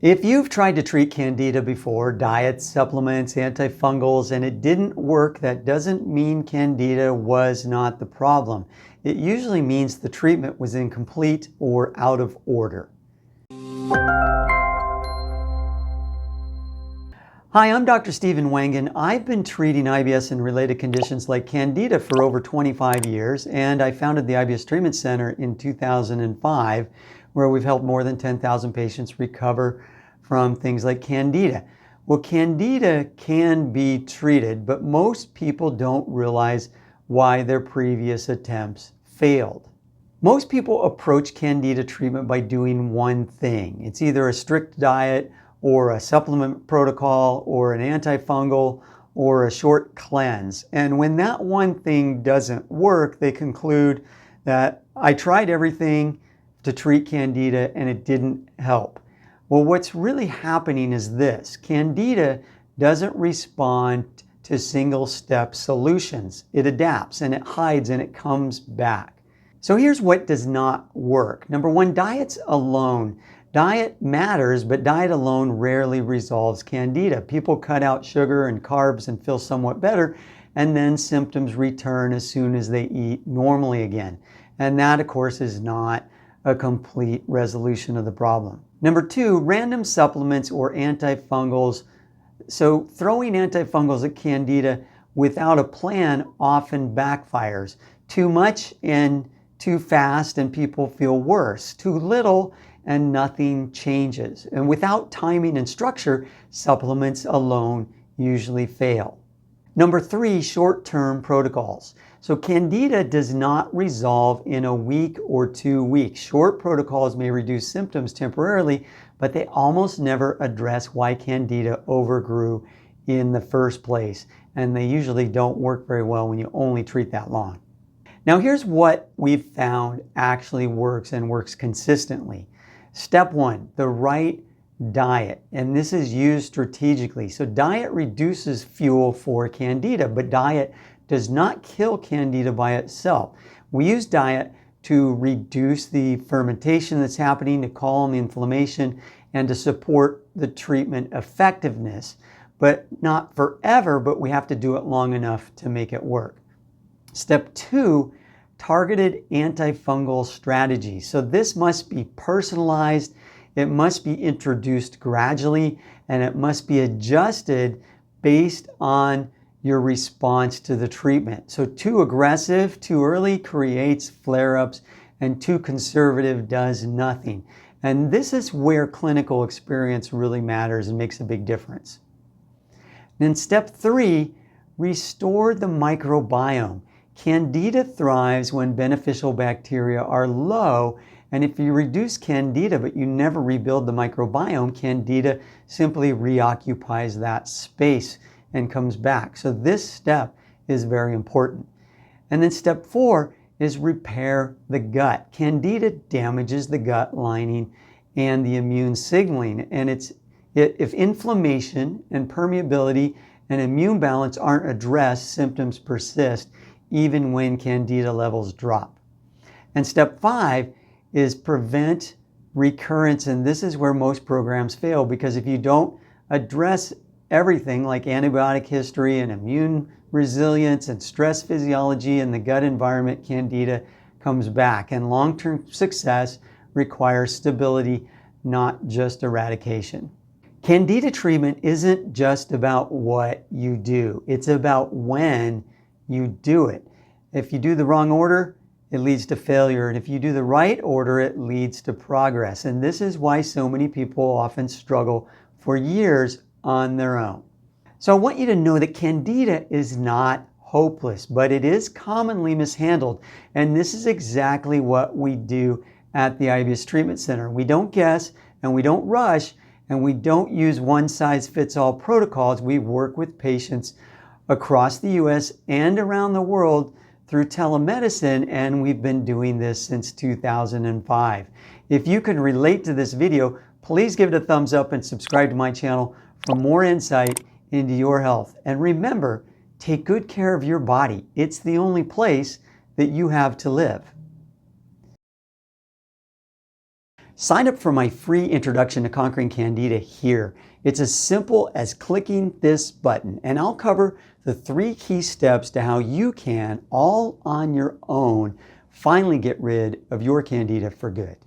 If you've tried to treat Candida before, diets, supplements, antifungals, and it didn't work, that doesn't mean Candida was not the problem. It usually means the treatment was incomplete or out of order. Hi, I'm Dr. Stephen Wangen. I've been treating IBS and related conditions like Candida for over 25 years, and I founded the IBS Treatment Center in 2005, where we've helped more than 10,000 patients recover from things like Candida. Well, Candida can be treated, but most people don't realize why their previous attempts failed. Most people approach Candida treatment by doing one thing. It's either a strict diet or a supplement protocol or an antifungal or a short cleanse. And when that one thing doesn't work, they conclude that I tried everything to treat Candida and it didn't help. Well, what's really happening is this. Candida doesn't respond to single-step solutions. It adapts and it hides and it comes back. So here's what does not work. Number one, diets alone. Diet matters, but diet alone rarely resolves Candida. People cut out sugar and carbs and feel somewhat better, and then symptoms return as soon as they eat normally again. And that, of course, is not a complete resolution of the problem. Number two, random supplements or antifungals. So throwing antifungals at Candida without a plan often backfires. Too much and too fast and people feel worse. Too little and nothing changes. And without timing and structure, supplements alone usually fail. Number three, short-term protocols. So Candida does not resolve in a week or 2 weeks. Short protocols may reduce symptoms temporarily, but they almost never address why Candida overgrew in the first place. And they usually don't work very well when you only treat that long. Now here's what we've found actually works and works consistently. Step one, the right diet. And this is used strategically. So diet reduces fuel for Candida, but diet does not kill Candida by itself. We use diet to reduce the fermentation that's happening, to calm the inflammation, and to support the treatment effectiveness. But not forever, but we have to do it long enough to make it work. Step two, targeted antifungal strategies. So this must be personalized, it must be introduced gradually, and it must be adjusted based on your response to the treatment. So too aggressive, too early creates flare-ups, and too conservative does nothing. And this is where clinical experience really matters and makes a big difference. Then step three, restore the microbiome. Candida thrives when beneficial bacteria are low, and if you reduce Candida but you never rebuild the microbiome, Candida simply reoccupies that space and comes back. So this step is very important. And then step four is repair the gut. Candida damages the gut lining and the immune signaling, and if inflammation and permeability and immune balance aren't addressed, symptoms persist even when Candida levels drop. And step five is prevent recurrence, and this is where most programs fail, because if you don't address everything like antibiotic history and immune resilience and stress physiology and the gut environment, Candida comes back. And long-term success requires stability, not just eradication. Candida treatment isn't just about what you do, it's about when you do it. If you do the wrong order, it leads to failure. And if you do the right order, it leads to progress. And this is why so many people often struggle for years on their own. So I want you to know that Candida is not hopeless, but it is commonly mishandled. And this is exactly what we do at the IBS Treatment Center. We don't guess and we don't rush and we don't use one-size-fits-all protocols. We work with patients across the US and around the world through telemedicine, and we've been doing this since 2005. If you can relate to this video, please give it a thumbs up and subscribe to my channel for more insight into your health. And remember, take good care of your body. It's the only place that you have to live. Sign up for my free introduction to conquering Candida here. It's as simple as clicking this button, and I'll cover the 3 key steps to how you can, all on your own, finally get rid of your Candida for good.